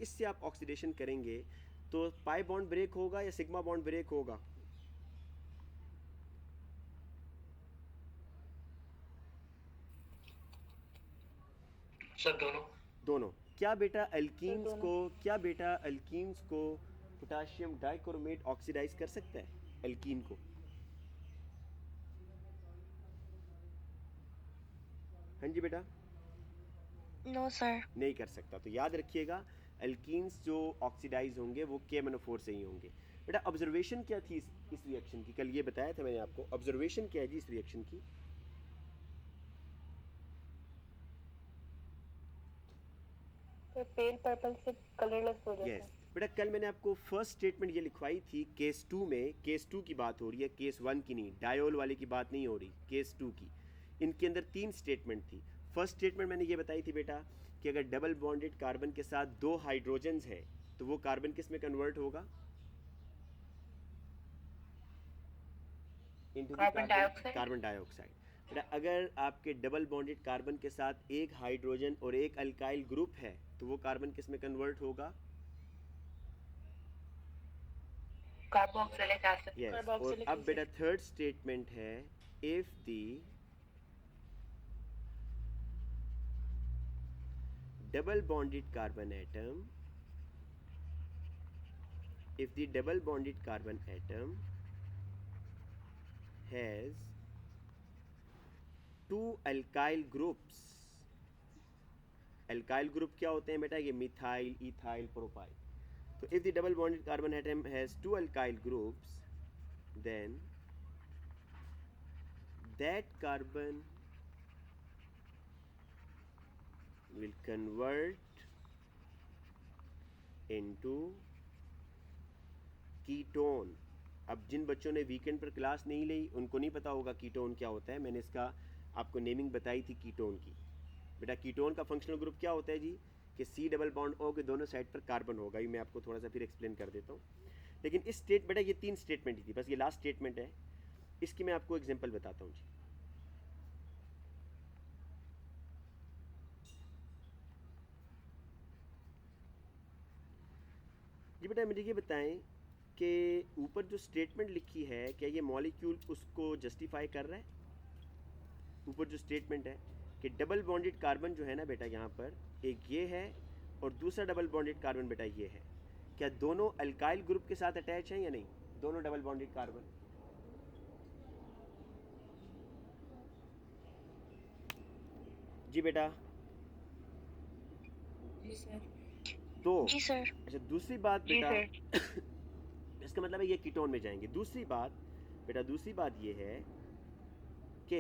इससे आप ऑक्सीडेशन करेंगे तो पाई बॉन्ड ब्रेक होगा या सिग्मा बॉन्ड ब्रेक होगा? सर दोनों। दोनों। क्या बेटा दोनों। अल्कीन्स को पोटाशियम डाइक्रोमेट ऑक्सीडाइज कर सकता है एल्कीन को? हाँ जी बेटा, नो सर। नहीं कर सकता। तो याद रखिएगा एल्कीन्स जो ऑक्सीडाइज होंगे वो KMnO4 से ही होंगे। बेटा ऑब्जर्वेशन क्या थी इस रिएक्शन की? कल ये बताया था मैंने आपको। ऑब्जर्वेशन क्या है जी इस रिएक्शन की? तो पेल पर्पल से कलरलेस हो जाता यस है। बेटा, कल मैंने आपको फर्स्ट स्टेटमेंट ये लिखवाई थी केस 2 में। केस 2 की बात हो रही है, केस 1 की नहीं, डायोल वाले की बात नहीं हो रही, केस 2 की। इनके अंदर 3 स्टेटमेंट थी। फर्स्ट स्टेटमेंट मैंने ये बताई थी बेटा कि अगर डबल बॉन्डेड कार्बन के साथ 2 हाइड्रोजन्स है तो वो कार्बन किस में कन्वर्ट होगा? Into carbon dioxide. Carbon dioxide. बेटा अगर आपके डबल बॉन्डेड कार्बन के साथ एक हाइड्रोजन और एक अल्काइल ग्रुप है तो वो कार्बन किस में कन्वर्ट होगा? Carboxylic acid. यस। और कार्बोक्सिलिक अब बेटा एसिड। थर्ड स्टेटमेंट है if the double bonded carbon atom has two alkyl groups। Alkyl group क्या होते हैं बेटा? ये मिथाइल, इथाइल, प्रोपाइल। तो if the double bonded carbon atom has 2 alkyl groups then that carbon will convert into ketone. अब जिन बच्चों ने weekend पर क्लास नहीं ली उनको नहीं पता होगा कीटोन क्या होता है। मैंने इसका आपको नेमिंग बताई थी कीटोन की। बेटा कीटोन का फंक्शनल ग्रुप क्या होता है जी? कि C डबल बॉन्ड O के दोनों साइड पर कार्बन होगा। ये मैं आपको थोड़ा सा फिर एक्सप्लेन कर देता हूँ। लेकिन इस बेटा ये 3 स्टेटमेंट ही थी, बस ये लास्ट स्टेटमेंट है। इसकी मैं आपको एग्जांपल बताता हूँ जी। बेटा मुझे ये बताएं कि ऊपर जो स्टेटमेंट लिखी है क्या ये मॉलिक्यूल उसको जस्टिफाई कर रहा है? ऊपर जो स्टेटमेंट है कि डबल बॉन्डेड कार्बन जो है ना बेटा, यहाँ पर एक ये है और दूसरा डबल बॉन्डेड कार्बन बेटा ये है, क्या दोनों अल्काइल ग्रुप के साथ अटैच हैं या नहीं? दोनों डबल बॉन्डेड कार्बन। जी बेटा। जी सर। तो जी सर। अच्छा, दूसरी बात जी बेटा सर। इसका मतलब है ये कीटोन में जाएंगे। दूसरी बात बेटा, दूसरी बात ये है कि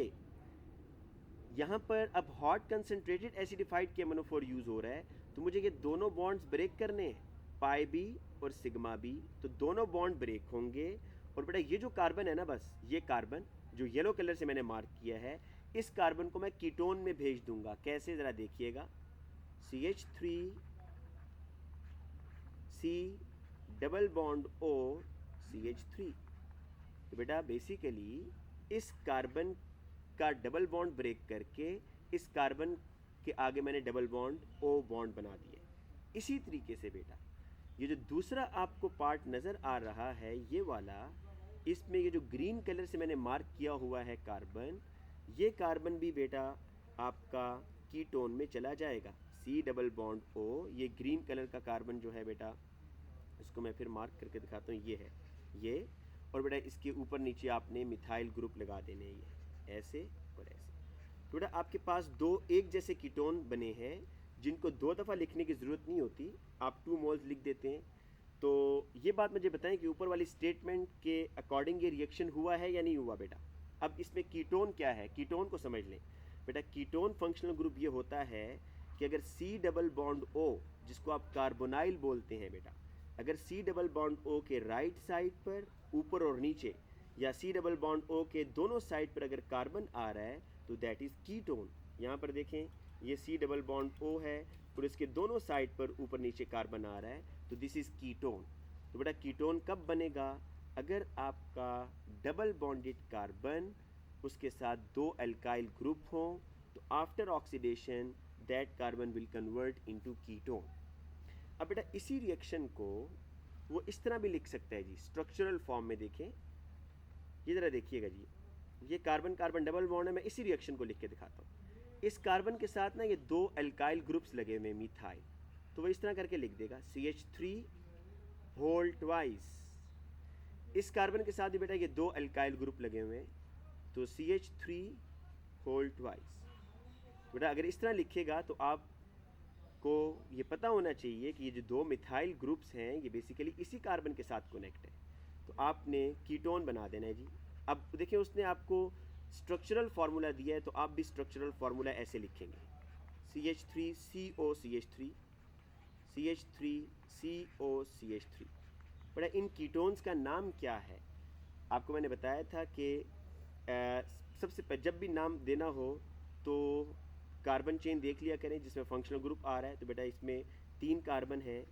यहाँ पर अब hot concentrated acidified KMnO4 use हो रहा है, तो मुझे ये दोनों बॉन्ड्स ब्रेक करने हैं, पाई बी और सिग्मा बी। तो दोनों बॉन्ड ब्रेक होंगे और बेटा ये जो कार्बन है ना, बस ये कार्बन जो येलो कलर से मैंने मार्क किया है, इस कार्बन को मैं कीटोन में भेज दूंगा। कैसे ज़रा देखिएगा, CH3 C double bond O CH3। तो बेटा बेसिकली इस कार्बन का डबल बॉन्ड ब्रेक करके इस कार्बन के आगे मैंने डबल बॉन्ड O बॉन्ड बना दिया। इसी तरीके से बेटा ये जो दूसरा आपको पार्ट नज़र आ रहा है ये वाला, इसमें ये जो ग्रीन कलर से मैंने मार्क किया हुआ है कार्बन, ये कार्बन भी बेटा आपका कीटोन में चला जाएगा। C डबल बॉन्ड O, ये ग्रीन कलर का कार्बन जो है बेटा, इसको मैं फिर मार्क करके दिखाता हूँ, ये है ये। और बेटा इसके ऊपर नीचे आपने मिथाइल ग्रुप लगा देने, ये ऐसे और ऐसे। तो बेटा आपके पास दो एक जैसे कीटोन बने हैं जिनको 2 दफ़ा लिखने की ज़रूरत नहीं होती, आप 2 मोल्स लिख देते हैं। तो ये बात मुझे बताएं कि ऊपर वाली स्टेटमेंट के अकॉर्डिंग ये रिएक्शन हुआ है या नहीं हुआ बेटा? अब इसमें कीटोन क्या है, कीटोन को समझ लें बेटा। कीटोन फंक्शनल ग्रुप ये होता है कि अगर C डबल बॉन्ड O, जिसको आप कार्बोनाइल बोलते हैं बेटा, अगर C डबल बॉन्ड O के राइट साइड पर ऊपर और नीचे या C डबल बॉन्ड O के दोनों साइड पर अगर कार्बन आ रहा है तो दैट इज़ कीटोन। यहाँ पर देखें ये C डबल बॉन्ड O है और इसके दोनों साइड पर ऊपर नीचे कार्बन आ रहा है, तो दिस इज़ कीटोन। तो बेटा कीटोन कब बनेगा? अगर आपका डबल बॉन्डेड कार्बन उसके साथ 2 अल्काइल ग्रुप हों, तो after oxidation that carbon will convert into ketone. अब बेटा इसी रिएक्शन को वो इस तरह भी लिख सकता है जी, स्ट्रक्चरल फॉर्म में। देखें ये ज़रा देखिएगा जी, ये कार्बन कार्बन डबल बॉन्ड है। मैं इसी रिएक्शन को लिख के दिखाता हूँ। इस कार्बन के साथ ना ये दो अल्काइल ग्रुप्स लगे हुए हैं मिथाइल, तो वो इस तरह करके लिख देगा CH3 होल ट्वाइस। इस कार्बन के साथ भी बेटा ये दो अल्काइल ग्रुप लगे हुए हैं, तो CH3 होल ट्वाइस। बेटा अगर इस तरह लिखेगा तो आपको ये पता होना चाहिए कि ये जो दो मिथाइल ग्रुप्स हैं ये बेसिकली इसी कार्बन के साथ कनेक्ट है, तो आपने कीटोन बना देना है जी। अब देखिए उसने आपको स्ट्रक्चरल फार्मूला दिया है, तो आप भी स्ट्रक्चरल फार्मूला ऐसे लिखेंगे, CH3COCH3 CH3COCH3। बड़ा इन कीटोन्स का नाम क्या है? आपको मैंने बताया था कि सबसे पहले जब भी नाम देना हो तो कार्बन चेन देख लिया करें जिसमें फंक्शनल ग्रुप आ रहा है। तो बेटा इसमें 3 कार्बन है,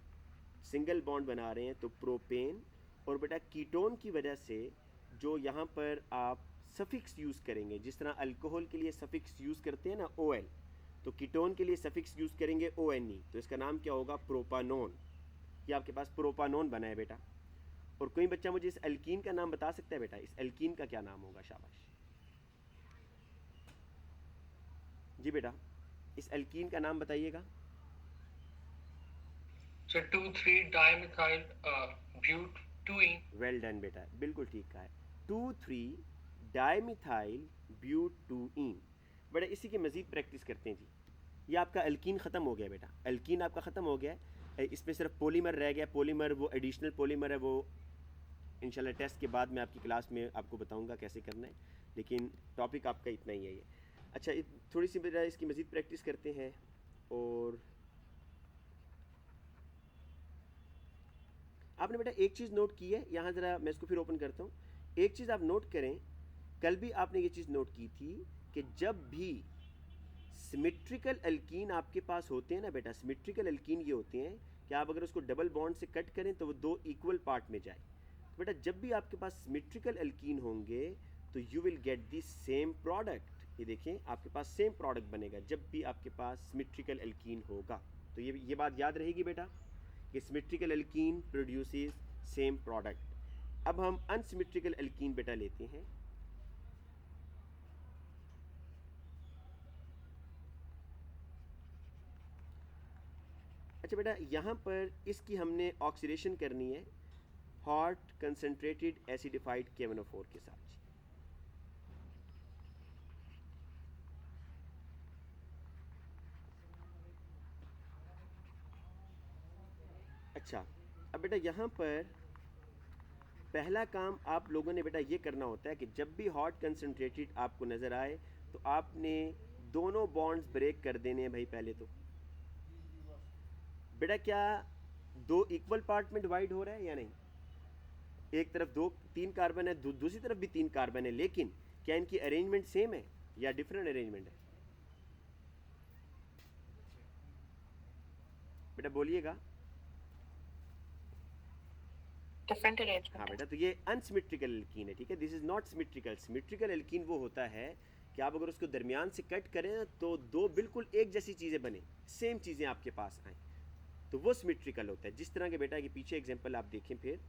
सिंगल बॉन्ड बना रहे हैं, तो प्रोपेन। और बेटा कीटोन की वजह से जो यहाँ पर आप सफिक्स यूज़ करेंगे, जिस तरह अल्कोहल के लिए सफिक्स यूज़ करते हैं ना OL, तो कीटोन के लिए सफिक्स यूज़ करेंगे ONE, तो इसका नाम क्या होगा? प्रोपानोन। ये आपके पास प्रोपानोन बना है बेटा। और कोई बच्चा मुझे इस एल्कीन का नाम बता सकता है बेटा? इस एल्कीन का क्या नाम होगा? शाबाश जी बेटा, इस एल्कीन का नाम बताइएगा। So 2,3-dimethyl butene. Well done बेटा, बिल्कुल ठीक कहा है, 2,3-डाइमिथाइल ब्यूटूइन। बेटा इसी की मज़ीद प्रैक्टिस करते हैं जी। ये आपका एल्कीन ख़त्म हो गया बेटा, एल्कीन आपका ख़त्म हो गया है। इसमें सिर्फ पॉलीमर रह गया। पॉलीमर वो एडिशनल पॉलीमर है, वो इंशाल्लाह टेस्ट के बाद मैं आपकी क्लास में आपको बताऊंगा कैसे करना है, लेकिन टॉपिक आपका इतना ही है ये। अच्छा थोड़ी सी बेटा इसकी मज़ीद प्रैक्टिस करते हैं। और आपने बेटा एक चीज़ नोट की है यहाँ, ज़रा मैं इसको फिर ओपन करता हूँ। एक चीज़ आप नोट करें, कल भी आपने ये चीज़ नोट की थी कि जब भी सिमेट्रिकल एल्कीन आपके पास होते हैं ना बेटा, सिमेट्रिकल एल्कीन ये होते हैं कि आप अगर उसको डबल बॉन्ड से कट करें तो वो दो इक्वल पार्ट में जाए। तो बेटा जब भी आपके पास सिमेट्रिकल एल्कीन होंगे तो you will get the same product. ये देखें आपके पास सेम प्रोडक्ट बनेगा जब भी आपके पास सिमेट्रिकल एल्कीन होगा। तो ये बात याद रहेगी बेटा कि symmetrical alkene produces same product. अब हम अनसिमेट्रिकल एल्कीन बेटा लेते हैं। अच्छा बेटा यहाँ पर इसकी हमने ऑक्सीडेशन करनी है हॉट कंसनट्रेटेड एसिडिफाइड KNO4 के साथ। अच्छा अब बेटा यहाँ पर पहला काम आप लोगों ने बेटा ये करना होता है कि जब भी हॉट कंसनट्रेटेड आपको नज़र आए तो आपने दोनों बॉन्ड्स ब्रेक कर देने हैं भाई। पहले तो बेटा क्या दो इक्वल पार्ट में डिवाइड हो रहा है या नहीं? एक तरफ 3 कार्बन है, दूसरी तरफ भी 3 कार्बन है, लेकिन क्या इनकी अरेंजमेंट सेम है या डिफरेंट अरेंजमेंट है? बेटा बोलिएगा। Different arrangement. हाँ बेटा, तो ये अनसिमेट्रिकल एल्कीन है, ठीक है। This is not symmetrical. Symmetrical alkene वो होता है कि आप अगर उसको दरमियान से कट करें तो दो बिल्कुल एक जैसी चीज़ें बने, सेम चीज़ें आपके पास आएँ, तो वो सिमेट्रिकल होता है। जिस तरह के बेटा के पीछे एग्जांपल आप देखें फिर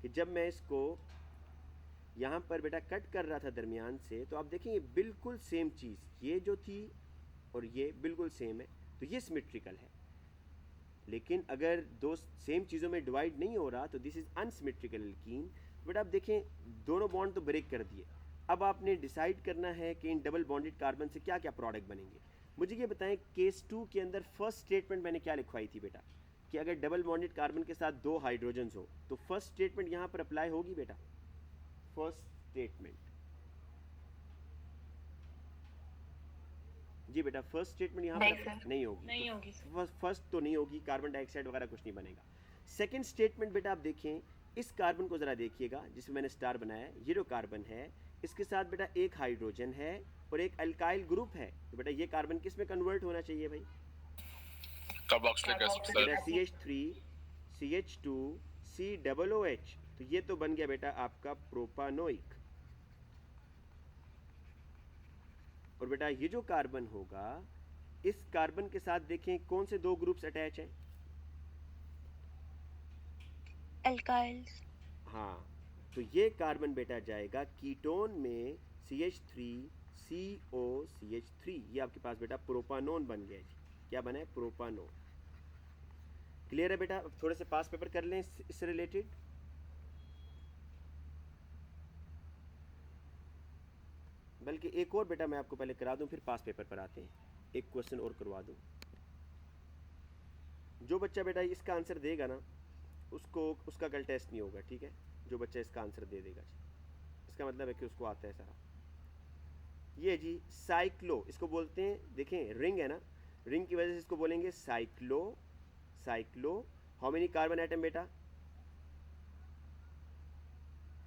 कि जब मैं इसको यहाँ पर बेटा कट कर रहा था दरमियान से, तो आप देखें ये बिल्कुल सेम चीज़, ये जो थी और ये बिल्कुल सेम है, तो ये सिमेट्रिकल है। लेकिन अगर दो सेम चीज़ों में डिवाइड नहीं हो रहा तो this is unsymmetrical alkene. But आप देखें दोनों बॉन्ड तो ब्रेक कर दिए, अब आपने डिसाइड करना है कि इन डबल बॉन्डेड कार्बन से क्या क्या प्रोडक्ट बनेंगे। मुझे ये बताएं केस 2 के अंदर फर्स्ट स्टेटमेंट मैंने क्या लिखवाई थी बेटा कि अगर डबल बॉन्डेड कार्बन के साथ 2 हाइड्रोजन्स हो तो फर्स्ट स्टेटमेंट यहाँ पर अप्लाई होगी बेटा। फर्स्ट स्टेटमेंट जी बेटा, फर्स्ट स्टेटमेंट यहाँ पर नहीं होगी। नहीं होगी फर्स्ट तो नहीं होगी, कार्बन डाइऑक्साइड वगैरह कुछ नहीं बनेगा। सेकंड स्टेटमेंट बेटा आप देखें, इस कार्बन को ज़रा देखिएगा जिसमें मैंने स्टार बनाया है, ये जो कार्बन है इसके साथ बेटा एक हाइड्रोजन है और एक अल्काइल ग्रुप है, तो बेटा ये कार्बन किस में कन्वर्ट होना चाहिए भाई? कार्बोक्सिलिक एसिड बेटा CH3 CH2 COOH, तो ये तो बन गया बेटा आपका प्रोपानोइक। और बेटा ये जो कार्बन होगा इस कार्बन के साथ देखें कौन से 2 ग्रुप्स अटैच हैं? alkyls. हाँ, तो ये कार्बन बेटा जाएगा कीटोन में CH3COCH3, ये आपके पास बेटा प्रोपानोन बन गया जी। क्या बना है? प्रोपानोन। क्लियर है बेटा? अब थोड़े से पास पेपर कर लें इससे रिलेटेड। बल्कि एक और बेटा मैं आपको पहले करा दूं, फिर पास पेपर पर आते हैं। एक क्वेश्चन और करवा दूं। जो बच्चा बेटा इसका आंसर देगा ना, उसका कल टेस्ट नहीं होगा, ठीक है? जो बच्चा इसका आंसर दे देगा जी, इसका मतलब है कि उसको आता है सारा। ये जी साइक्लो, इसको बोलते हैं, देखें रिंग है ना, रिंग की वजह से इसको बोलेंगे cyclo. How many carbon atom बेटा?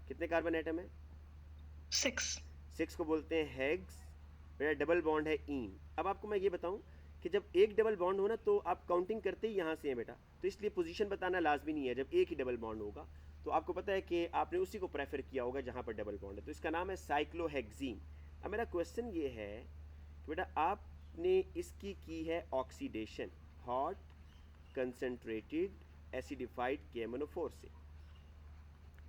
कितने कार्बन एटम है? 6 को बोलते हैं हेग्स। मेरा डबल बॉन्ड है ईन। अब आपको मैं ये बताऊं कि जब एक डबल बॉन्ड हो ना, तो आप काउंटिंग करते ही यहाँ से हैं बेटा, तो इसलिए पोजीशन बताना लाजमी नहीं है। जब एक ही डबल बॉन्ड होगा तो आपको पता है कि आपने उसी को प्रेफर किया होगा जहाँ पर डबल बॉन्ड है, तो इसका नाम है साइक्लोहेक्सीन। अब मेरा क्वेश्चन ये है कि बेटा आपने इसकी की है oxidation hot concentrated acidified KMnO4 से,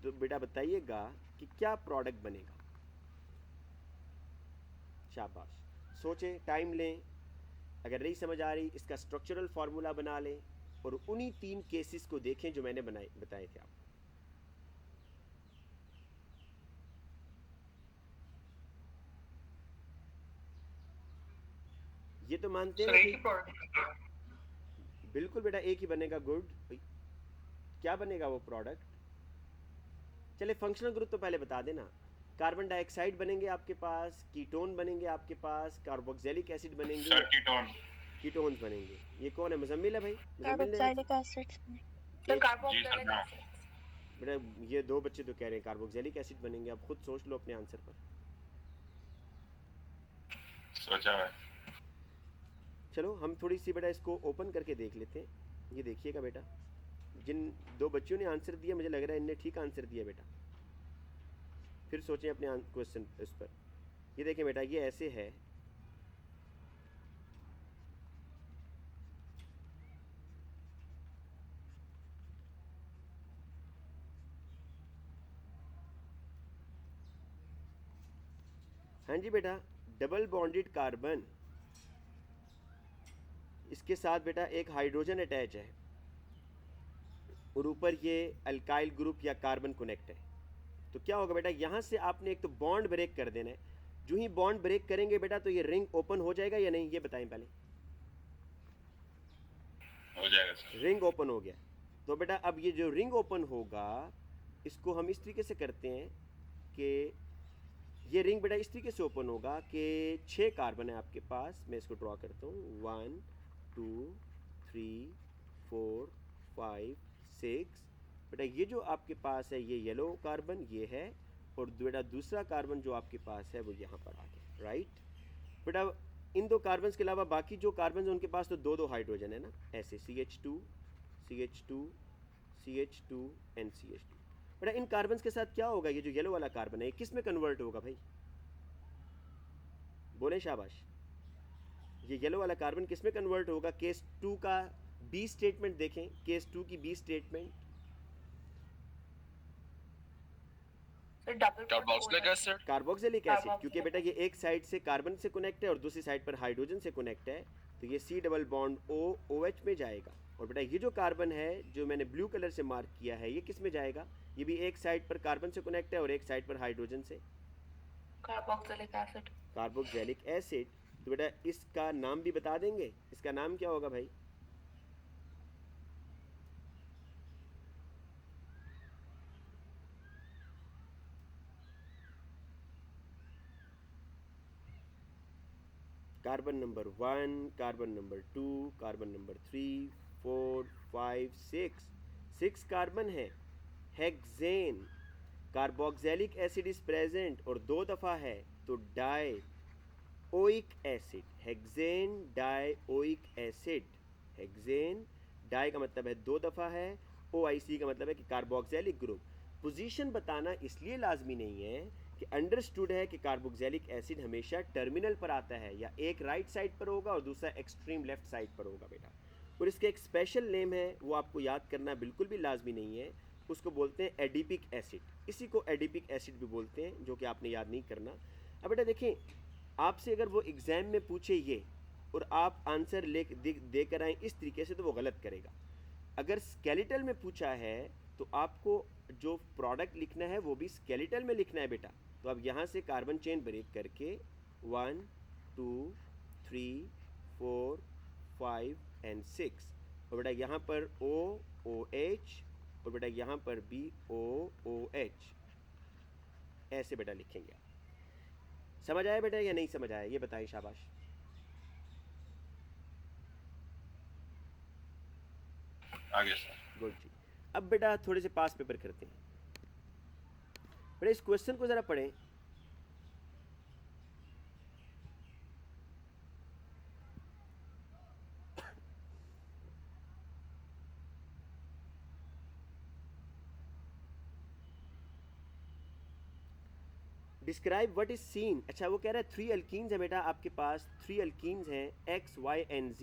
तो बेटा बताइएगा कि क्या प्रोडक्ट बनेगा। शाबाश, सोचें, टाइम लें, अगर नहीं समझ आ रही इसका स्ट्रक्चरल फार्मूला बना लें और उन्हीं 3 केसेस को देखें जो मैंने बताए थे आपको। ये तो मानते हैं सर ना एक ही कि प्रोडक्ट। बिल्कुल बेटा एक ही बनेगा। गुड, क्या बनेगा वो प्रोडक्ट? चले फंक्शनल ग्रुप तो पहले बता देना। कार्बन डाइऑक्साइड बनेंगे आपके पास, कीटोन बनेंगे आपके पास, कार्बोक्सिलिक एसिड बनेंगे, सर कीटोन। कीटोन्स बनेंगे। ये कौन है? मुजम्मिल है भाई? मुजम्मिल ने Carboxylic acids. Sir ji sir carboxylic हाँ। एसिड। बेटा ये 2 बच्चे तो कह रहे हैं कार्बोक्सिलिक एसिड बनेंगे। आप खुद सोच लो अपने आंसर पर। सोचा है। चलो हम थोड़ी सी बेटा इसको ओपन करके देख लेते हैं। ये देखिएगा बेटा, जिन 2 बच्चों ने आंसर दिया, मुझे लग रहा है इनने ठीक आंसर दिया बेटा। फिर सोचें अपने क्वेश्चन इस पर। ये देखें बेटा, ये ऐसे है, हाँ जी बेटा, डबल बॉन्डेड कार्बन, इसके साथ बेटा एक हाइड्रोजन अटैच है और ऊपर ये अल्काइल ग्रुप या कार्बन कनेक्ट है। तो क्या होगा बेटा, यहाँ से आपने एक तो बॉन्ड ब्रेक कर देना है। जो ही बॉन्ड ब्रेक करेंगे बेटा तो ये रिंग ओपन हो जाएगा या नहीं, ये बताएं पहले। हो जाएगा सर। रिंग ओपन हो गया। तो बेटा अब ये जो रिंग ओपन होगा, इसको हम इस तरीके से करते हैं कि ये रिंग बेटा इस तरीके से ओपन होगा कि 6 कार्बन है आपके पास। मैं इसको ड्रॉ करता हूँ, 1 2 3 4 5 6। बेटा ये जो आपके पास है ये येलो कार्बन ये है, और बेटा दूसरा कार्बन जो आपके पास है वो यहाँ पर आ गया, राइट। बेटा इन 2 कार्बन के अलावा बाकी जो कार्बन है उनके पास तो 2 हाइड्रोजन है ना, ऐसे CH2 CH2 CH2 and CH2। बेटा इन कार्बन के साथ क्या होगा? ये जो येलो वाला कार्बन है ये किस में कन्वर्ट होगा भाई? बोले शाबाश। ये येलो वाला कार्बन किस में कन्वर्ट होगा? केस 2 का बी स्टेटमेंट देखें, केस 2 की B statement. Carboxylic acid. Carboxylic acid, क्योंकि बेटा ये एक साइड से कार्बन से कनेक्ट है और दूसरी साइड पर हाइड्रोजन से कनेक्ट है, तो ये C double bond O OH में जाएगा। और बेटा ये जो कार्बन है जो मैंने ब्लू कलर से मार्क किया है, ये किस में जाएगा? ये भी एक साइड पर कार्बन से कनेक्ट है और एक साइड पर हाइड्रोजन से। Carboxylic acid. Carboxylic acid. तो बेटा इसका नाम भी बता देंगे, इसका नाम क्या होगा भाई? Carbon number 1, carbon number 2, carbon number 3, 4, 5, 6 carbon है। Hexane. Carboxylic acid is present और 2 दफ़ा है, तो dioic acid, hexane dioic acid. Hexane di का मतलब है 2 दफ़ा है, OIC का मतलब है कि कार्बोक्सिलिक ग्रुप। पोजीशन बताना इसलिए लाजमी नहीं है कि अंडरस्टूड है कि कार्बोक्सिलिक एसिड हमेशा टर्मिनल पर आता है, या एक राइट साइड पर होगा और दूसरा एक्सट्रीम लेफ्ट साइड पर होगा बेटा। और इसका एक स्पेशल नेम है, वो आपको याद करना बिल्कुल भी लाजमी नहीं है। उसको बोलते हैं एडिपिक एसिड। इसी को एडिपिक एसिड भी बोलते हैं, जो कि आपने याद नहीं करना। अब बेटा देखें, आपसे अगर वो एग्ज़ाम में पूछे ये और आप आंसर दे कर आएँ इस तरीके से, तो वो गलत करेगा। अगर स्केलेटल में पूछा है तो आपको जो प्रोडक्ट लिखना है वो भी स्केलेटल में लिखना है बेटा। तो अब यहाँ से कार्बन चेन ब्रेक करके 1 2 3 4 5 एंड 6, और बेटा यहाँ पर OOH और बेटा यहाँ पर भी OOH, ऐसे बेटा लिखेंगे आप। समझ आया बेटा या नहीं समझ आया, ये बताएं, शाबाश। आगे सर। गुड जी। अब बेटा थोड़े से पास पेपर करते हैं। बेटा इस क्वेश्चन को ज़रा पढ़ें। Describe what is scene. अच्छा, वो कह रहा है 3 अल्कीन्स है बेटा आपके पास, 3 अल्कीन्स हैं, X, Y and Z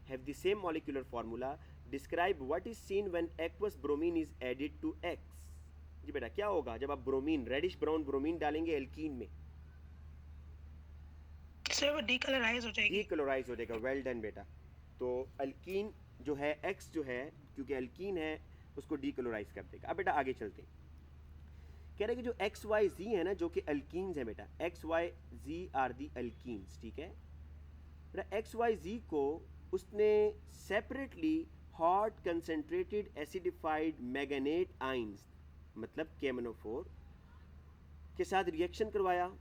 have the same molecular formula. Describe what is seen when aqueous bromine is added to X। जी बेटा, क्या होगा जब आप ब्रोमीन, रेडिश ब्राउन ब्रोमीन डालेंगे एल्कीन में? सर वो डीकलराइज हो जाएगी। डीकलोराइज हो जाएगा। वेल डन बेटा। तो अल्कीन जो है, X जो है, क्योंकि अल्कीन है, उसको डीकलोराइज कर देगा। अब बेटा आगे चलते हैं। कह रहे कि जो एक्स वाई जी है ना, जो कि अल्कीन्स है बेटा, X Y Z are the alkenes, ठीक है बेटा। एक्स वाई जी को उसने separately hot concentrated acidified manganate ions, मतलब KMnO4 के साथ रिएक्शन करवाया,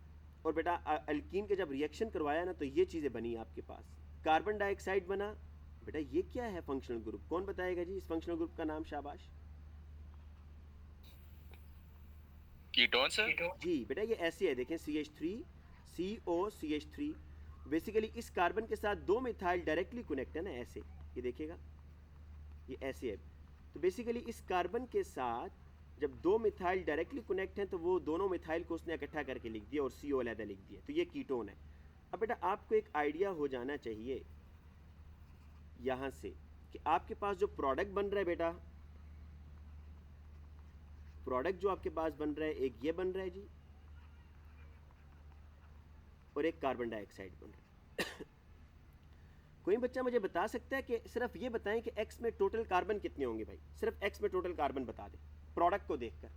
और बेटा अल्कीन के जब रिएक्शन करवाया ना, तो ये चीज़ें बनी आपके पास। कार्बन डाइऑक्साइड बना। बेटा ये क्या है फंक्शनल ग्रुप, कौन बताएगा जी इस फंक्शनल ग्रुप का नाम? शाबाश। Ketone sir. जी बेटा, ये ऐसे है, देखें, CH3 COCH3। बेसिकली इस कार्बन के साथ 2 मिथाइल डायरेक्टली कनेक्ट है ना, ऐसे, ये देखिएगा, ये ऐसे है। तो बेसिकली इस कार्बन के साथ जब 2 मिथाइल डायरेक्टली कनेक्ट हैं, तो वो दोनों मिथाइल को उसने इकट्ठा करके लिख दिया और CO अलग लिख दिया, तो ये कीटोन है। अब बेटा आपको एक आइडिया हो जाना चाहिए यहाँ से कि आपके पास जो प्रोडक्ट बन रहा है बेटा, प्रोडक्ट जो आपके पास बन रहा है, एक ये बन रहा है जी, और एक कार्बन डाइऑक्साइड बन रहा है। कोई बच्चा मुझे बता सकता है कि सिर्फ ये बताएं कि X में टोटल कार्बन कितने होंगे भाई? सिर्फ X में टोटल कार्बन बता दें प्रोडक्ट को देखकर।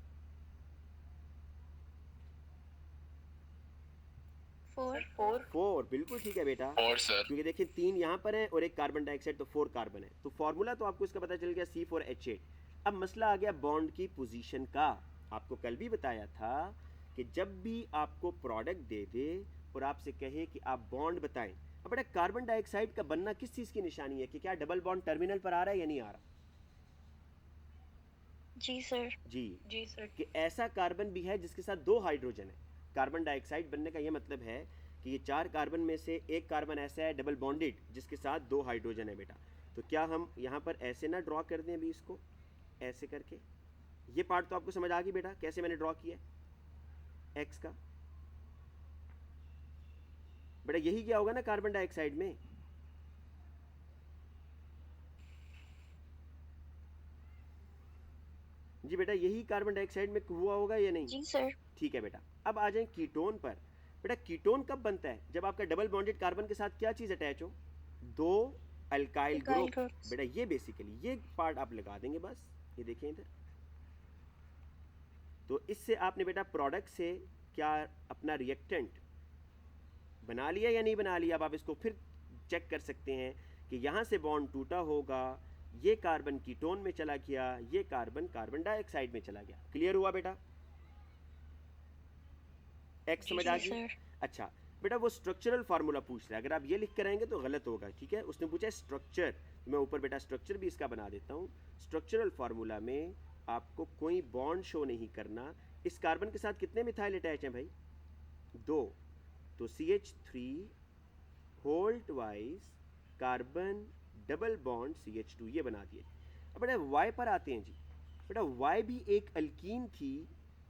4 बिल्कुल ठीक है बेटा। और सर। क्योंकि देखिए 3 यहाँ पर है और एक कार्बन डाइऑक्साइड, तो 4 कार्बन है। तो फॉर्मूला तो आपको इसका पता चल गया, C4H8। अब मसला आ गया बॉन्ड की पोजीशन का। आपको कल भी बताया था कि जब भी आपको प्रोडक्ट दे दे और आपसे कहे कि आप बॉन्ड बताएं। अब बेटा कार्बन डाइऑक्साइड का बनना किस चीज़ की निशानी है, कि क्या डबल बॉन्ड टर्मिनल पर आ रहा है या नहीं आ रहा? जी सर। जी सर। कि ऐसा कार्बन भी है जिसके साथ 2 हाइड्रोजन है। कार्बन डाइऑक्साइड बनने का ये मतलब है कि ये 4 कार्बन में से एक कार्बन ऐसा है डबल बॉन्डेड जिसके साथ 2 हाइड्रोजन है बेटा। तो क्या हम यहाँ पर ऐसे ना ड्रॉ कर दें अभी इसको, ऐसे करके? ये पार्ट तो आपको समझ आ गई बेटा, कैसे मैंने ड्रॉ किया एक्स का? बेटा यही क्या होगा ना कार्बन डाइऑक्साइड में। जी बेटा यही कार्बन डाइऑक्साइड में हुआ होगा या नहीं? जी सर। ठीक है बेटा। अब आ जाएं कीटोन पर। बेटा कीटोन कब बनता है? जब आपका डबल बॉन्डेड कार्बन के साथ क्या चीज़ अटैच हो? 2 अल्काइल ग्रुप। बेटा ये बेसिकली ये पार्ट आप लगा देंगे बस, ये देखें इधर। तो इससे आपने बेटा प्रोडक्ट से क्या अपना रिएक्टेंट बना लिया या नहीं बना लिया? अब आप इसको फिर चेक कर सकते हैं कि यहाँ से बॉन्ड टूटा होगा, ये कार्बन कीटोन में चला गया, ये कार्बन कार्बन डाइऑक्साइड में चला गया। क्लियर हुआ बेटा? एक्स समझ आ गई? अच्छा बेटा वो स्ट्रक्चरल फार्मूला पूछ रहा है, अगर आप ये लिख कर आएंगे तो गलत होगा, ठीक है? उसने पूछा है स्ट्रक्चर, तो मैं ऊपर बेटा स्ट्रक्चर भी इसका बना देता हूँ। स्ट्रक्चरल फार्मूला में आपको कोई बॉन्ड शो नहीं करना। इस कार्बन के साथ कितने मिथाइल अटैच हैं भाई? 2। तो CH3 Holt wise carbon double bond CH2 ये बना दिए। अब बेटा Y पर आते हैं जी। बेटा Y भी एक अल्कीन थी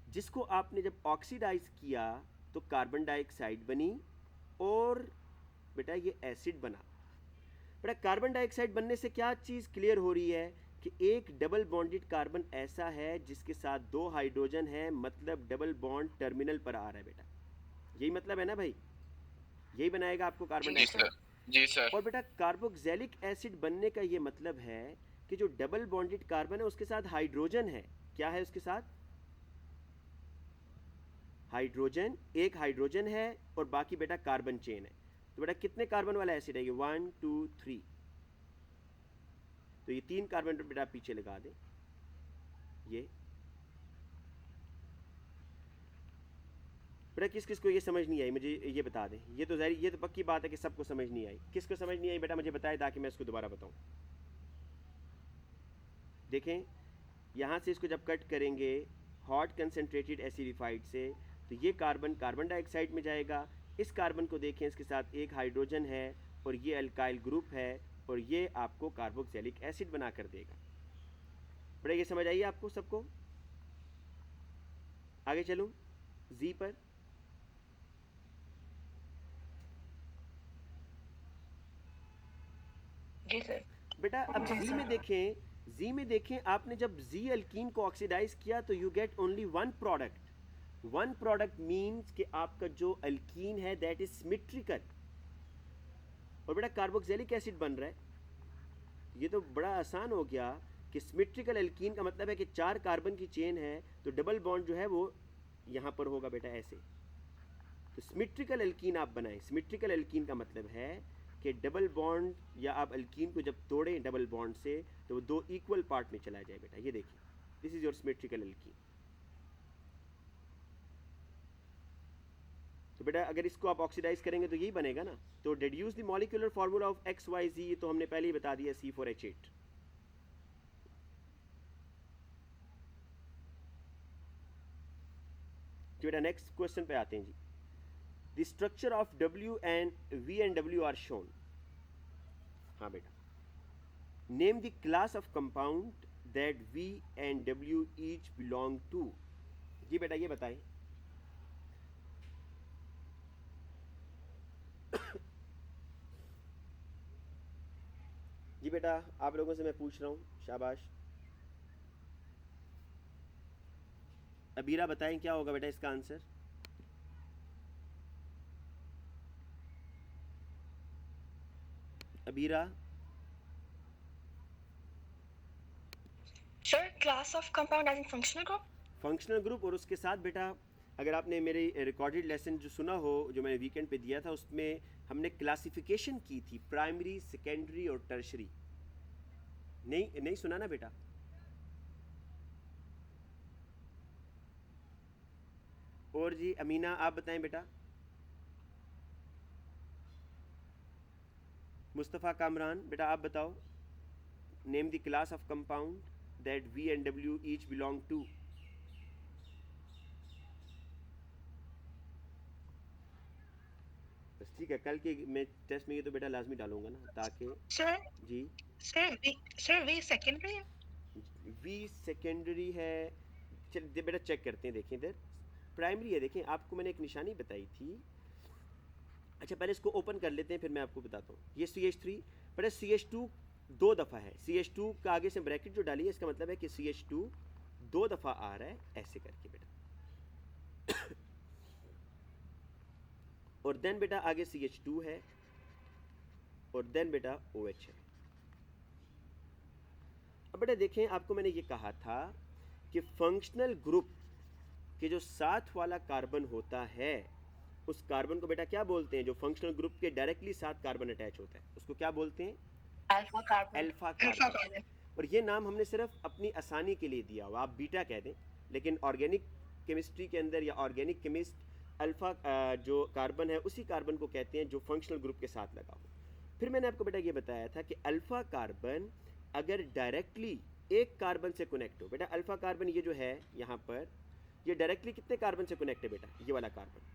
जिसको आपने जब ऑक्सीडाइज किया तो कार्बन डाइऑक्साइड बनी और बेटा ये एसिड बना। बेटा कार्बन डाइऑक्साइड बनने से क्या चीज़ क्लियर हो रही है कि एक डबल बॉन्डेड कार्बन ऐसा है जिसके साथ 2 हाइड्रोजन है, मतलब डबल बॉन्ड टर्मिनल पर आ रहा है बेटा, यही मतलब है ना भाई, यही बनाएगा आपको कार्बन जी डाइऑक्साइड। Sir, ji sir. और बेटा कार्बोक्सिलिक एसिड बनने का ये मतलब है कि जो डबल बॉन्डेड कार्बन है उसके साथ हाइड्रोजन है, क्या है उसके साथ हाइड्रोजन, एक हाइड्रोजन है और बाकी बेटा कार्बन चेन है। तो बेटा कितने कार्बन वाला एसिड है ये? 1 2 3, तो ये 3 कार्बन बेटा पीछे लगा दे। ये बेटा किस किस को ये समझ नहीं आई मुझे ये बता दें। ये तो जाहिर, ये तो पक्की बात है कि सबको समझ नहीं आई। किसको समझ नहीं आई बेटा मुझे बताए ताकि मैं इसको दोबारा बताऊं। देखें यहाँ से इसको जब कट करेंगे हॉट कंसनट्रेटेड एसिडिफाइड से, तो ये कार्बन कार्बन डाइऑक्साइड में जाएगा। इस कार्बन को देखें, इसके साथ एक हाइड्रोजन है और ये अल्काइल ग्रुप है और ये आपको कार्बोक्सिलिक एसिड बना कर देगा। बेटा ये समझ आइए आपको सबको? आगे चलूं जी पर। जी सर। बेटा अब जी जी सर। में देखें, जी में देखें आपने जब जी अल्कीन को ऑक्सीडाइज किया तो you get only one product. One product means कि आपका जो अल्कीन है दैट इज सिमेट्रिकल, और बेटा कार्बोक्सिलिक एसिड बन रहा है। ये तो बड़ा आसान हो गया कि सिमेट्रिकल अल्कीन का मतलब है कि 4 कार्बन की चेन है तो डबल बॉन्ड जो है वो यहाँ पर होगा बेटा ऐसे। तो सिमेट्रिकल अल्कीन आप बनाएं। सिमेट्रिकल अल्कीन का मतलब है कि डबल बॉन्ड या आप अल्कीन को जब तोड़ें डबल बॉन्ड से तो वो 2 इक्वल पार्ट में चला जाए बेटा। ये देखिए this is your symmetrical alkyne. तो बेटा अगर इसको आप ऑक्सीडाइज करेंगे तो यही बनेगा ना। तो deduce the molecular formula of XYZ, ये तो हमने पहले ही बता दिया, C4H8। बेटा नेक्स्ट क्वेश्चन पे आते हैं जी। The structure of W and V and W are shown. हाँ बेटा, name the class of compound that V and W each belong to. जी बेटा ये बताएं। जी बेटा आप लोगों से मैं पूछ रहा हूँ, शाबाश। अबीरा बताएं क्या होगा बेटा इसका answer? Abira. Sir class of compound as in functional group. Functional group, और उसके साथ बेटा अगर आपने मेरे रिकॉर्डेड लेसन जो सुना हो जो मैंने वीकेंड पे दिया था उसमें हमने क्लासिफिकेशन की थी, प्राइमरी सेकेंडरी और टर्शरी। नहीं सुना ना बेटा? और जी अमीना आप बताएं बेटा। मुस्तफ़ा कामरान बेटा आप बताओ। Name the class of compound that V and W each belong to. बस ठीक है, कल के मैं टेस्ट में ये तो बेटा लाजमी डालूंगा ना ताकि sir ji. Sir V secondary है। V सेकेंडरी है, चल बेटा चेक करते हैं, देखें इधर प्राइमरी है। देखें आपको मैंने एक निशानी बताई थी। अच्छा पहले इसको ओपन कर लेते हैं फिर मैं आपको बताता हूँ। ये CH3 बेटा CH2 2 दफ़ा है। CH2 का आगे से ब्रैकेट जो डाली है इसका मतलब है कि CH2 2 दफ़ा आ रहा है ऐसे करके बेटा। और देन बेटा आगे CH2 है और देन बेटा OH है। अब बेटा देखें आपको मैंने ये कहा था कि फंक्शनल ग्रुप के जो साथ वाला कार्बन होता है उस कार्बन को बेटा क्या बोलते हैं? जो फंक्शनल ग्रुप के डायरेक्टली साथ कार्बन अटैच होता है उसको क्या बोलते हैं? Alpha carbon. Alpha alpha carbon. Carbon. और ये नाम हमने सिर्फ अपनी आसानी के लिए दिया हुआ, आप बीटा कह दें, लेकिन ऑर्गेनिक केमिस्ट्री के अंदर या ऑर्गेनिक केमिस्ट अल्फा जो कार्बन है उसी कार्बन को कहते हैं जो फंक्शनल ग्रुप के साथ लगा हो। फिर मैंने आपको बेटा ये बताया था कि अल्फा कार्बन अगर डायरेक्टली एक कार्बन से कनेक्ट हो, बेटा अल्फा कार्बन ये जो है यहाँ पर ये डायरेक्टली कितने कार्बन से कनेक्ट है बेटा? ये वाला कार्बन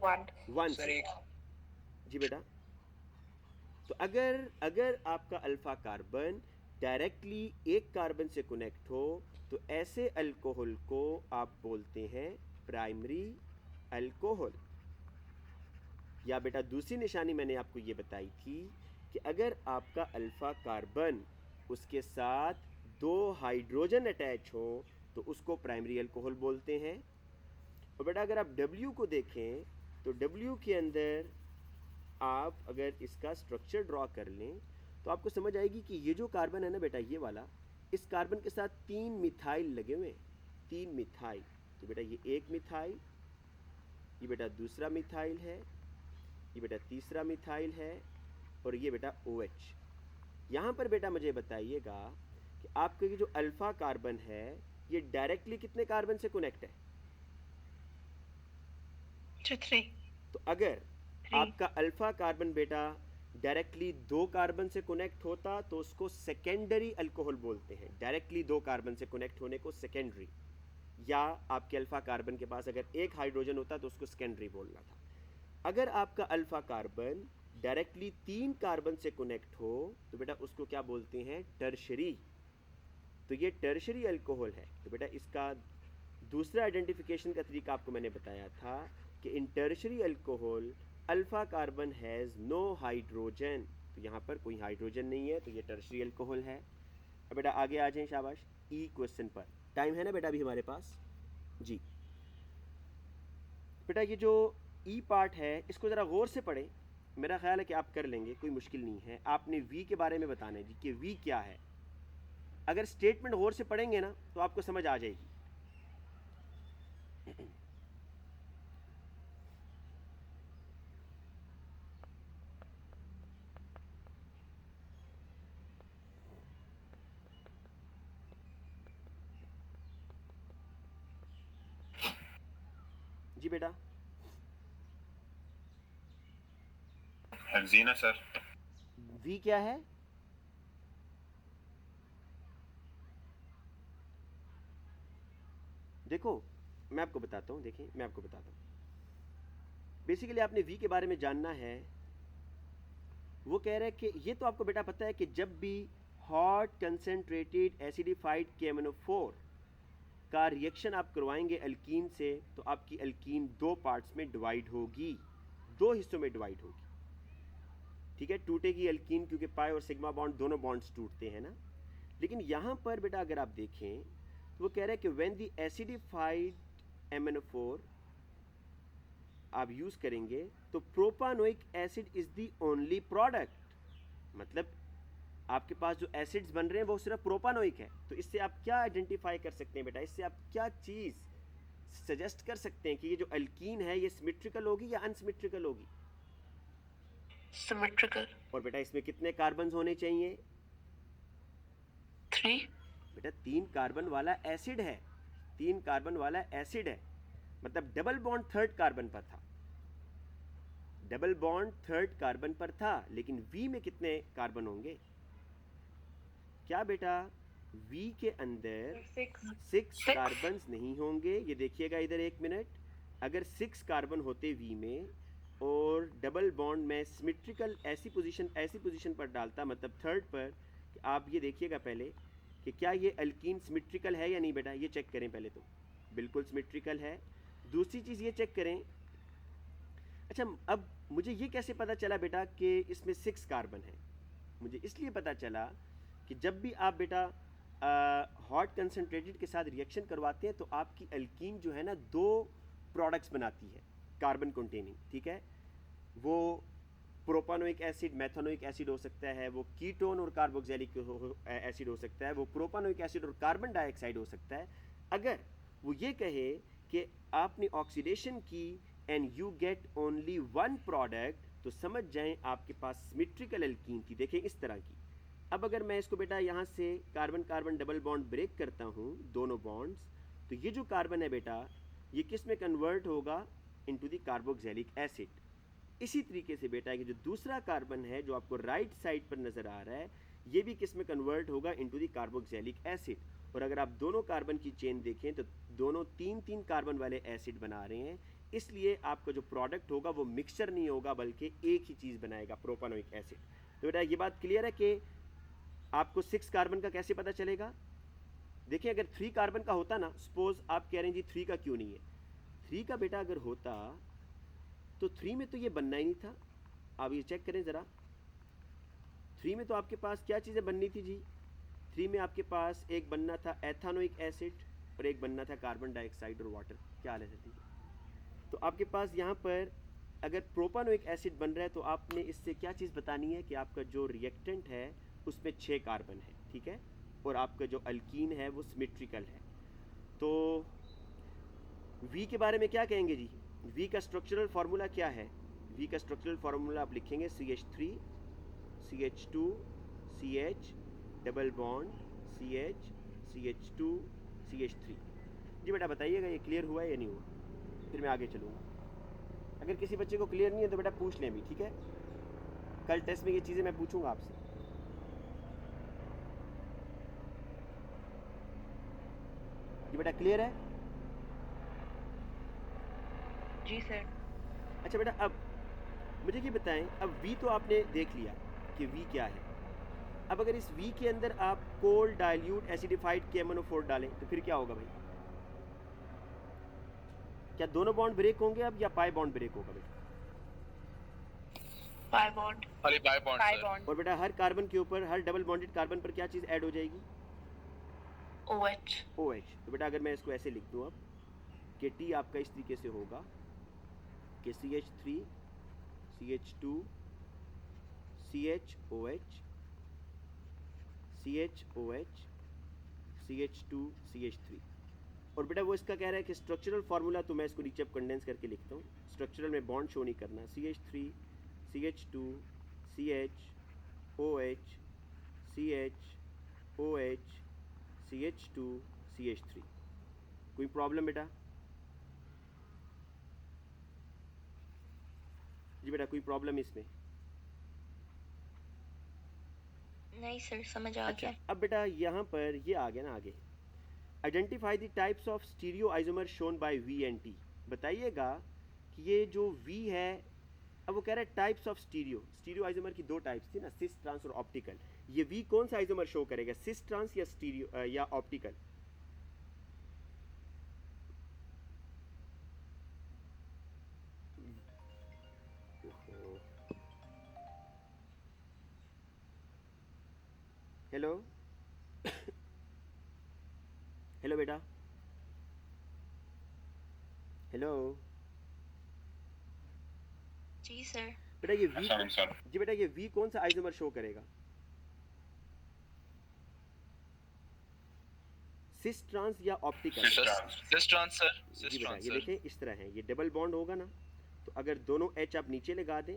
1 सर से। एक जी बेटा, तो अगर आपका अल्फा कार्बन डायरेक्टली एक कार्बन से कनेक्ट हो तो ऐसे अल्कोहल को आप बोलते हैं प्राइमरी अल्कोहल। या बेटा दूसरी निशानी मैंने आपको ये बताई थी कि अगर आपका अल्फ़ा कार्बन उसके साथ 2 हाइड्रोजन अटैच हो तो उसको प्राइमरी अल्कोहल बोलते हैं। और बेटा अगर आप W को देखें तो W के अंदर आप अगर इसका स्ट्रक्चर ड्रॉ कर लें तो आपको समझ आएगी कि ये जो कार्बन है ना बेटा, ये वाला, इस कार्बन के साथ 3 मिथाइल लगे हुए हैं, 3 मिथाइल। तो बेटा ये एक मिथाइल, ये बेटा दूसरा मिथाइल है, ये बेटा तीसरा मिथाइल है, और ये बेटा OH। यहाँ पर बेटा मुझे बताइएगा कि आपका ये जो अल्फ़ा कार्बन है ये डायरेक्टली कितने कार्बन से कनेक्ट है? To 3. तो अगर आपका अल्फ़ा कार्बन बेटा डायरेक्टली 2 कार्बन से कनेक्ट होता तो उसको सेकेंडरी अल्कोहल बोलते हैं। डायरेक्टली 2 कार्बन से कनेक्ट होने को सेकेंडरी, या आपके अल्फ़ा कार्बन के पास अगर एक हाइड्रोजन होता तो उसको सेकेंडरी बोलना था। अगर आपका अल्फ़ा कार्बन डायरेक्टली 3 कार्बन से कनेक्ट हो तो बेटा उसको क्या बोलते हैं? टर्शरी। तो ये टर्शरी अल्कोहल है। तो बेटा इसका दूसरा आइडेंटिफिकेशन का तरीका आपको मैंने बताया था कि इन tertiary alcohol alpha carbon has no hydrogen. तो यहाँ पर कोई हाइड्रोजन नहीं है, तो ये टर्शरी अल्कोहल है। अब बेटा आगे आ जाएं, शाबाश। ई क्वेश्चन पर टाइम है ना बेटा अभी हमारे पास? जी बेटा ये जो ई पार्ट है इसको ज़रा गौर से पढ़ें। मेरा ख्याल है कि आप कर लेंगे, कोई मुश्किल नहीं है। आपने वी के बारे में बताना है जी कि वी क्या है। अगर स्टेटमेंट गौर से पढ़ेंगे ना तो आपको समझ आ जाएगी। जी बेटा हेक्सीना सर। वी क्या है? देखो मैं आपको बताता हूँ, देखिए मैं आपको बताता हूँ। बेसिकली आपने वी के बारे में जानना है। वो कह रहे हैं कि ये तो आपको बेटा पता है कि जब भी हॉट कंसनट्रेटेड एसिडिफाइड KMnO4 का रिएक्शन आप करवाएंगे अल्कीन से तो आपकी अल्कीन 2 पार्ट्स में डिवाइड होगी, 2 हिस्सों में डिवाइड होगी। ठीक है, टूटेगी अल्कीन क्योंकि पाई और सिग्मा बॉन्ड दोनों बॉन्ड्स टूटते हैं ना। लेकिन यहाँ पर बेटा अगर आप देखें तो वो कह रहे हैं कि व्हेन द एसिडिफाइड MnO4 आप यूज़ करेंगे तो propanoic acid is the only product. मतलब आपके पास जो एसिड्स बन रहे हैं वो सिर्फ प्रोपानोइक है। तो इससे आप क्या आइडेंटिफाई कर सकते हैं बेटा? इससे आप क्या चीज़ सजेस्ट कर सकते हैं कि ये जो अल्कीन है ये सिमेट्रिकल होगी या अनसिमेट्रिकल होगी? Symmetrical. और बेटा इसमें कितने कार्बन्स होने चाहिए? 3. बेटा 3 कार्बन वाला एसिड है, 3 कार्बन वाला एसिड है। मतलब डबल बॉन्ड 3rd कार्बन पर था, डबल बॉन्ड 3rd कार्बन पर था। लेकिन वी में कितने कार्बन होंगे? क्या बेटा वी के अंदर 6 कार्बन्स नहीं होंगे? ये देखिएगा इधर एक मिनट। अगर 6 कार्बन होते वी में और डबल बॉन्ड में सिमेट्रिकल ऐसी पोजीशन पर डालता, मतलब 3rd पर, कि आप ये देखिएगा पहले कि क्या ये अल्कीन सिमेट्रिकल है या नहीं बेटा। ये चेक करें पहले तो, बिल्कुल सिमेट्रिकल है। दूसरी चीज़ ये चेक करें, अच्छा अब मुझे ये कैसे पता चला बेटा कि इसमें 6 कार्बन है? मुझे इसलिए पता चला कि जब भी आप बेटा हॉट कंसनट्रेटेड के साथ रिएक्शन करवाते हैं तो आपकी अल्कीन जो है ना 2 प्रोडक्ट्स बनाती है कार्बन कंटेनिंग। ठीक है, वो प्रोपानोइक एसिड मेथानोइक एसिड हो सकता है, वो कीटोन और कार्बोक्सिलिक एसिड हो सकता है, वो प्रोपानोइक एसिड और कार्बन डाइऑक्साइड हो सकता है। अगर वो ये कहे कि आपने ऑक्सीडेशन की and you get only 1 product तो समझ जाएं आपके पास सिमेट्रिकल अल्कीन थी। देखें इस तरह की। अब अगर मैं इसको बेटा यहाँ से carbon carbon double bond break करता हूँ, दोनों बॉन्ड्स, तो ये जो कार्बन है बेटा ये किस में कन्वर्ट होगा? Into the carboxylic acid. इसी तरीके से बेटा ये जो दूसरा कार्बन है जो आपको राइट साइड पर नज़र आ रहा है ये भी किस में कन्वर्ट होगा? Into the carboxylic acid. और अगर आप दोनों कार्बन की चेन देखें तो दोनों 3-3 कार्बन वाले एसिड बना रहे हैं, इसलिए आपका जो प्रोडक्ट होगा वो मिक्सचर नहीं होगा बल्कि एक ही चीज़ बनाएगा, प्रोपानोइक एसिड। तो बेटा ये बात क्लियर है कि आपको 6 कार्बन का कैसे पता चलेगा? देखिए अगर 3 कार्बन का होता ना, सपोज आप कह रहे हैं जी 3 का क्यों नहीं है? 3 का बेटा अगर होता तो 3 में तो ये बनना ही नहीं था। आप ये चेक करें ज़रा, 3 में तो आपके पास क्या चीज़ें बननी थी जी? 3 में आपके पास एक बनना था एथानोइक एसिड और एक बनना था कार्बन डाइऑक्साइड और वाटर। क्या हाल है सर? ठीक है, तो आपके पास यहाँ पर अगर प्रोपानोइक एसिड बन रहा है तो आपने इससे क्या चीज़ बतानी है कि आपका जो रिएक्टेंट है उसमें 6 कार्बन है, ठीक है, और आपका जो अल्कीन है वो सिमेट्रिकल है। तो V के बारे में क्या कहेंगे जी? V का स्ट्रक्चरल फार्मूला क्या है? V का स्ट्रक्चरल फार्मूला आप लिखेंगे CH3 CH2 CH double bond CH CH2 CH3। जी बेटा बताइएगा ये क्लियर हुआ है या नहीं हुआ, फिर मैं आगे चलूँगा। अगर किसी बच्चे को क्लियर नहीं है तो बेटा पूछ लें अभी, ठीक है? कल टेस्ट में ये चीज़ें मैं पूछूंगा आपसे। जी बेटा क्लियर है? जी सर। अच्छा बेटा अब मुझे ये बताएं, अब V तो आपने देख लिया कि V क्या है। अब अगर इस V के अंदर आप कोल्ड डाइल्यूट एसिडिफाइड KMnO4 डालें तो फिर क्या होगा भाई? क्या दोनों बॉन्ड ब्रेक होंगे अब या पाई बॉन्ड ब्रेक होगा बेटा? Pi bond. खाली बाय बॉन्ड पाई सर। बॉन्ड। और बेटा हर कार्बन के ऊपर, हर डबल बॉन्डेड कार्बन पर क्या चीज़ ऐड हो जाएगी? OH। OH। तो बेटा अगर मैं इसको ऐसे लिख दूँ अब कि T आपका इस तरीके से होगा कि CH3 CH2 CHOH CHOH CH2 CH3। और बेटा वो इसका कह रहा है कि स्ट्रक्चरल फार्मूला, तो मैं इसको नीचे अब कंडेंस करके लिखता हूँ। स्ट्रक्चरल में बॉन्ड शो नहीं करना। CH3 CH2 CH OH CH OH CH2 CH3। कोई प्रॉब्लम बेटा? जी बेटा कोई प्रॉब्लम इसमें? नहीं सर, समझ आ अच्छा गया। अब बेटा यहाँ पर ये आ गया ना आगे, identify the types of stereo isomer shown by V and T। बताइएगा कि ये जो V है, अब वो कह रहा है टाइप्स ऑफ स्टीरियो आइसोमर की 2 टाइप्स थी ना, सिस ट्रांस और ऑप्टिकल। ये V कौन सा आइसोमर शो करेगा, सिस ट्रांस या स्टीरियो या ऑप्टिकल? हेलो हेलो बेटा, हेलो जी सर। बेटा ये V सर। जी बेटा ये V कौन सा आइसोमर शो करेगा, सिस ट्रांस या ऑप्टिकल? Cis trans sir. जी सिस बेटा ट्रांस ये सर। देखें इस तरह है, ये डबल बॉन्ड होगा ना, तो अगर दोनों H आप नीचे लगा दें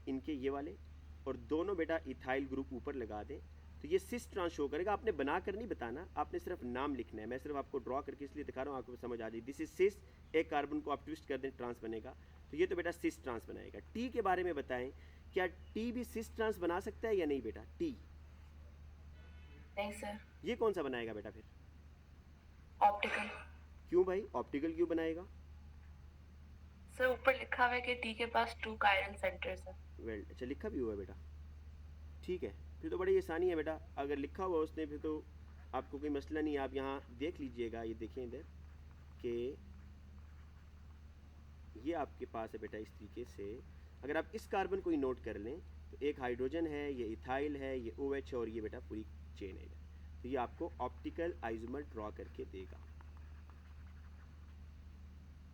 इनके ये वाले, और दोनों बेटा इथाइल ग्रुप ऊपर लगा दें, तो ये सिस ट्रांस शो करेगा। आपने बना कर नहीं बताना, आपने सिर्फ नाम लिखना है। मैं सिर्फ आपको ड्रॉ करके इसलिए दिखा रहा हूँ, आपको समझ आ जाए। दिस इज सिस, एक कार्बन को आप ट्विस्ट कर दें ट्रांस बनेगा, तो ये तो बेटा सिस ट्रांस बनाएगा। टी के बारे में बताएं, क्या टी भी सिस ट्रांस बना सकता है या नहीं बेटा? टी नहीं सर, ये कौन सा बनाएगा बेटा फिर? ऑप्टिकल। क्यों भाई ऑप्टिकल क्यों बनाएगा? सर ऊपर लिखा हुआ है कि टी के पास 2 कायरल सेंटर्स है। वेल अच्छा लिखा भी हुआ है बेटा, ठीक है, फिर तो बड़ी आसानी है बेटा। अगर लिखा हुआ उसने फिर तो आपको कोई मसला नहीं। आप यहाँ देख लीजिएगा, ये देखें इधर कि ये आपके पास है बेटा इस तरीके से। अगर आप इस कार्बन को ही नोट कर लें तो एक हाइड्रोजन है, ये इथाइल है, ये OH है, और ये बेटा पूरी चेन है। तो ये आपको ऑप्टिकल आइसोमर ड्रॉ करके देगा।